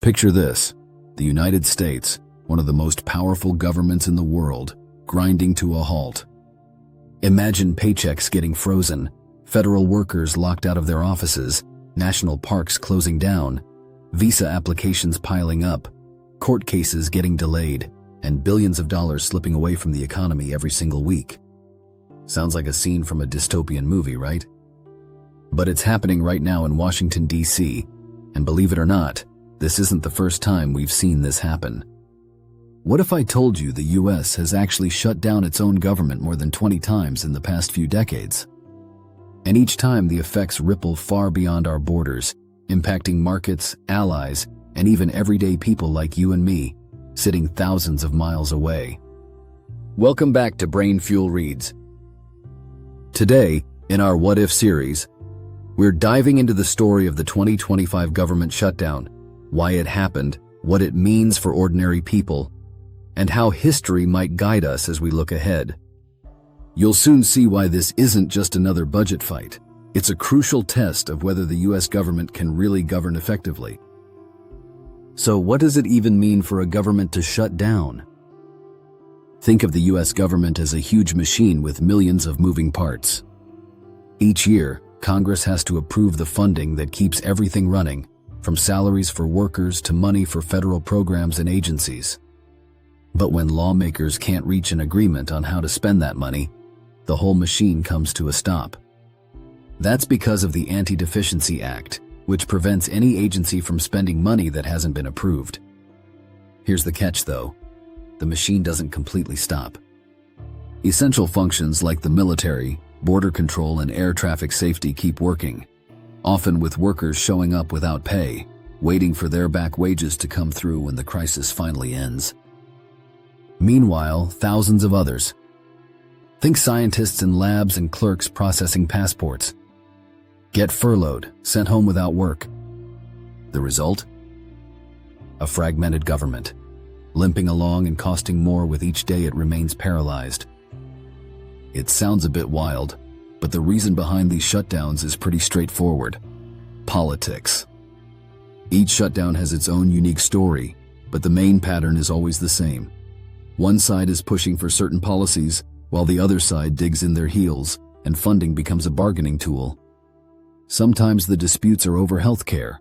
Picture this: the United States, one of the most powerful governments in the world, grinding to a halt. Imagine paychecks getting frozen, federal workers locked out of their offices, national parks closing down, visa applications piling up, court cases getting delayed, and billions of dollars slipping away from the economy every single week. Sounds like a scene from a dystopian movie, right? But it's happening right now in Washington, D.C., and believe it or not, this isn't the first time we've seen this happen. What if I told you the U.S. has actually shut down its own government more than 20 times in the past few decades? And each time the effects ripple far beyond our borders, impacting markets, allies, and even everyday people like you and me, sitting thousands of miles away. Welcome back to BrainFuel Reads. Today, in our What If series, we're diving into the story of the 2025 government shutdown, why it happened, what it means for ordinary people, and how history might guide us as we look ahead. You'll soon see why this isn't just another budget fight. It's a crucial test of whether the U.S. government can really govern effectively. So what does it even mean for a government to shut down? Think of the U.S. government as a huge machine with millions of moving parts. Each year, Congress has to approve the funding that keeps everything running, from salaries for workers to money for federal programs and agencies. But when lawmakers can't reach an agreement on how to spend that money, the whole machine comes to a stop. That's because of the Anti-Deficiency Act, which prevents any agency from spending money that hasn't been approved. Here's the catch, though. The machine doesn't completely stop. Essential functions like the military, border control, and air traffic safety keep working, often with workers showing up without pay, waiting for their back wages to come through when the crisis finally ends. Meanwhile, thousands of others. Think scientists in labs and clerks processing passports. Get furloughed, sent home without work. The result? A fragmented government, limping along and costing more with each day it remains paralyzed. It sounds a bit wild, but the reason behind these shutdowns is pretty straightforward: politics. Each shutdown has its own unique story, but the main pattern is always the same. One side is pushing for certain policies, while the other side digs in their heels, and funding becomes a bargaining tool. Sometimes the disputes are over healthcare,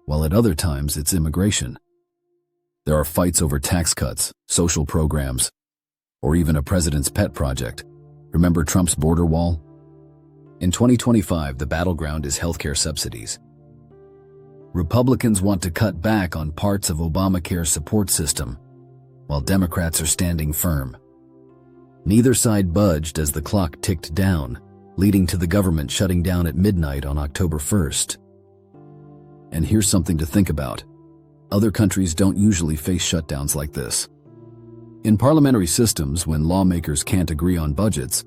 while at other times it's immigration. There are fights over tax cuts, social programs, or even a president's pet project. Remember Trump's border wall? In 2025, the battleground is healthcare subsidies. Republicans want to cut back on parts of Obamacare's support system, while Democrats are standing firm. Neither side budged as the clock ticked down, leading to the government shutting down at midnight on October 1st. And here's something to think about. Other countries don't usually face shutdowns like this. In parliamentary systems, when lawmakers can't agree on budgets,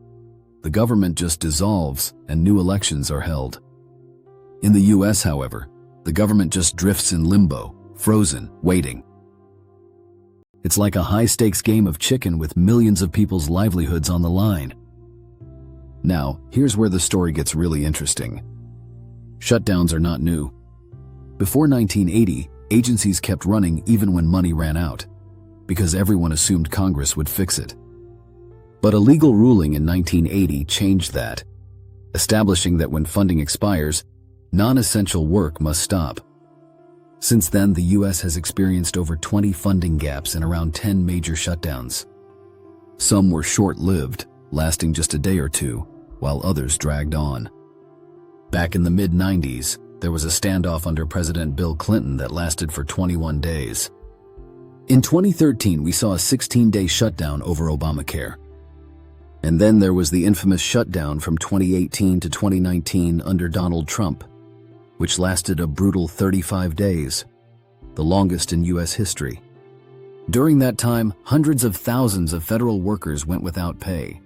the government just dissolves and new elections are held. In the US, however, the government just drifts in limbo, frozen, waiting. It's like a high-stakes game of chicken with millions of people's livelihoods on the line. Now, here's where the story gets really interesting. Shutdowns are not new. Before 1980, agencies kept running even when money ran out, because everyone assumed Congress would fix it. But a legal ruling in 1980 changed that, establishing that when funding expires, non-essential work must stop. Since then, the U.S. has experienced over 20 funding gaps and around 10 major shutdowns. Some were short-lived, lasting just a day or two, while others dragged on. Back in the mid-90s, there was a standoff under President Bill Clinton that lasted for 21 days. In 2013, we saw a 16-day shutdown over Obamacare. And then there was the infamous shutdown from 2018 to 2019 under Donald Trump, which lasted a brutal 35 days, the longest in U.S. history. During that time, hundreds of thousands of federal workers went without pay.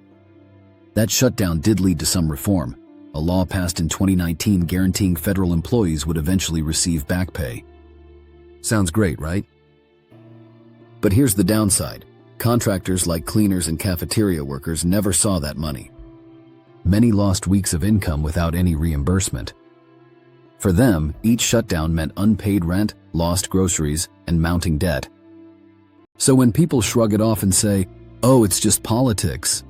That shutdown did lead to some reform. A law passed in 2019 guaranteeing federal employees would eventually receive back pay. Sounds great, right? But here's the downside. Contractors like cleaners and cafeteria workers never saw that money. Many lost weeks of income without any reimbursement. For them, each shutdown meant unpaid rent, lost groceries, and mounting debt. So when people shrug it off and say, "Oh, it's just politics,"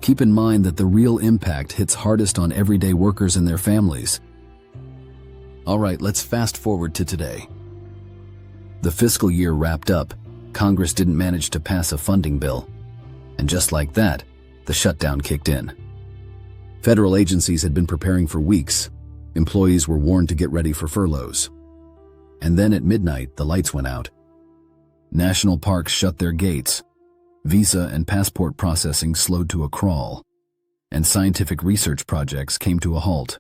keep in mind that the real impact hits hardest on everyday workers and their families. All right, let's fast forward to today. The fiscal year wrapped up, Congress didn't manage to pass a funding bill. And just like that, the shutdown kicked in. Federal agencies had been preparing for weeks. Employees were warned to get ready for furloughs. And then at midnight, the lights went out. National parks shut their gates. Visa and passport processing slowed to a crawl. And scientific research projects came to a halt.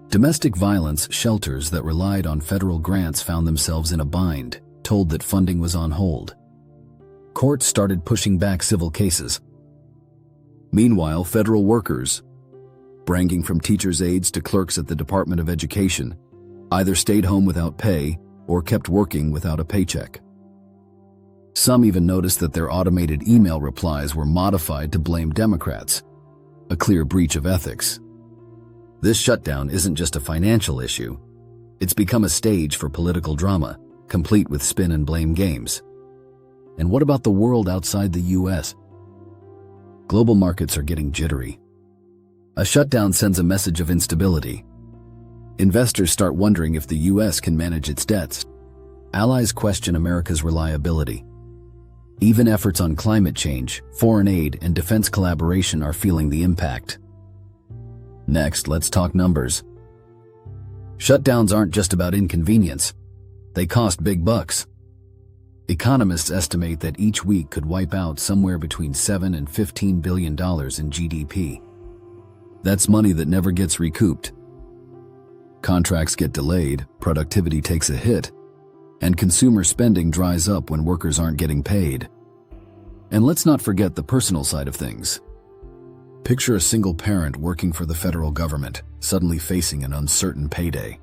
Domestic violence shelters that relied on federal grants found themselves in a bind, told that funding was on hold. Courts started pushing back civil cases. Meanwhile, federal workers, ranging from teachers' aides to clerks at the Department of Education, either stayed home without pay or kept working without a paycheck. Some even noticed that their automated email replies were modified to blame Democrats, a clear breach of ethics. This shutdown isn't just a financial issue. It's become a stage for political drama, complete with spin and blame games. And what about the world outside the US? Global markets are getting jittery. A shutdown sends a message of instability. Investors start wondering if the US can manage its debts. Allies question America's reliability. Even efforts on climate change, foreign aid, and defense collaboration are feeling the impact. Next, let's talk numbers. Shutdowns aren't just about inconvenience. They cost big bucks. Economists estimate that each week could wipe out somewhere between $7 and $15 billion in GDP. That's money that never gets recouped. Contracts get delayed, productivity takes a hit, and consumer spending dries up when workers aren't getting paid. And let's not forget the personal side of things. Picture a single parent working for the federal government, suddenly facing an uncertain payday.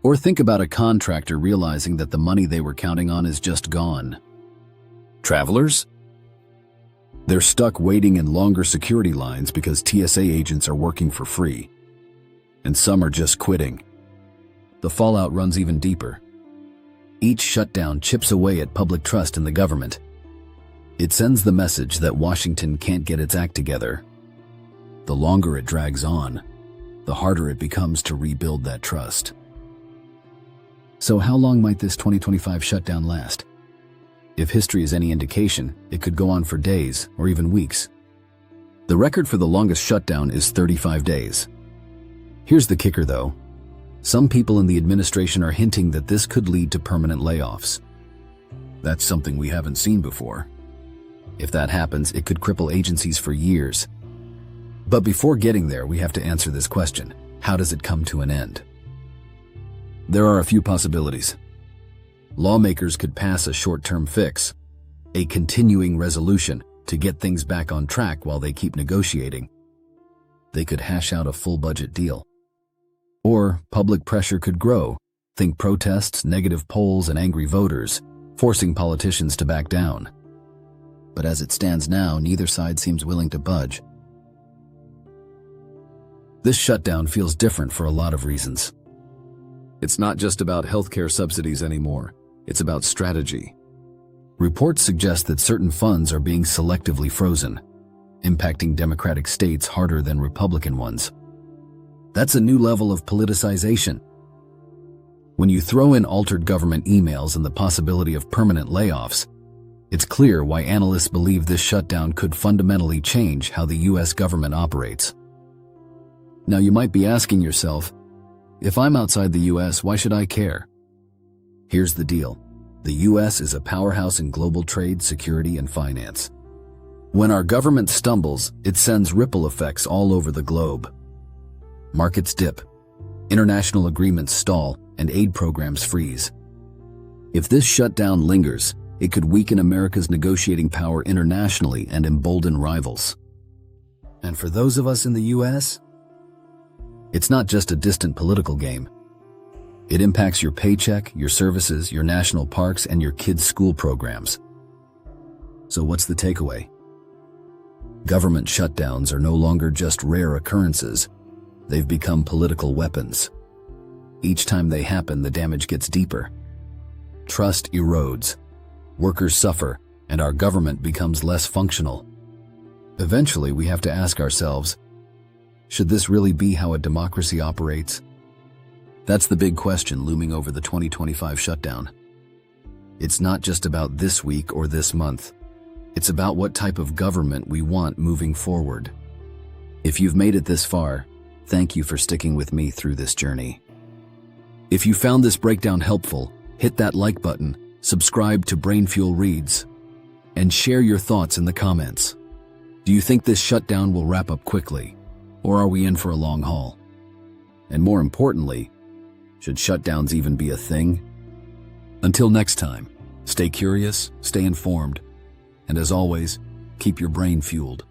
Or think about a contractor realizing that the money they were counting on is just gone. Travelers? They're stuck waiting in longer security lines because TSA agents are working for free. And some are just quitting. The fallout runs even deeper. Each shutdown chips away at public trust in the government. It sends the message that Washington can't get its act together. The longer it drags on, the harder it becomes to rebuild that trust. So how long might this 2025 shutdown last? If history is any indication, it could go on for days or even weeks. The record for the longest shutdown is 35 days. Here's the kicker though. Some people in the administration are hinting that this could lead to permanent layoffs. That's something we haven't seen before. If that happens, it could cripple agencies for years. But before getting there, we have to answer this question. How does it come to an end? There are a few possibilities. Lawmakers could pass a short-term fix, a continuing resolution to get things back on track while they keep negotiating. They could hash out a full budget deal. Or public pressure could grow. Think protests, negative polls, and angry voters, forcing politicians to back down. But as it stands now, neither side seems willing to budge. This shutdown feels different for a lot of reasons. It's not just about healthcare subsidies anymore. It's about strategy. Reports suggest that certain funds are being selectively frozen, impacting Democratic states harder than Republican ones. That's a new level of politicization. When you throw in altered government emails and the possibility of permanent layoffs, it's clear why analysts believe this shutdown could fundamentally change how the US government operates. Now you might be asking yourself, if I'm outside the US, why should I care? Here's the deal. The US is a powerhouse in global trade, security, and finance. When our government stumbles, it sends ripple effects all over the globe. Markets dip, international agreements stall, and aid programs freeze. If this shutdown lingers, it could weaken America's negotiating power internationally and embolden rivals. And for those of us in the US, it's not just a distant political game. It impacts your paycheck, your services, your national parks, and your kids' school programs. So what's the takeaway? Government shutdowns are no longer just rare occurrences. They've become political weapons. Each time they happen, the damage gets deeper. Trust erodes, workers suffer, and our government becomes less functional. Eventually, we have to ask ourselves, should this really be how a democracy operates? That's the big question looming over the 2025 shutdown. It's not just about this week or this month. It's about what type of government we want moving forward. If you've made it this far, thank you for sticking with me through this journey. If you found this breakdown helpful, hit that like button, subscribe to BrainFuel Reads, and share your thoughts in the comments. Do you think this shutdown will wrap up quickly, or are we in for a long haul? And more importantly, should shutdowns even be a thing? Until next time, stay curious, stay informed, and as always, keep your brain fueled.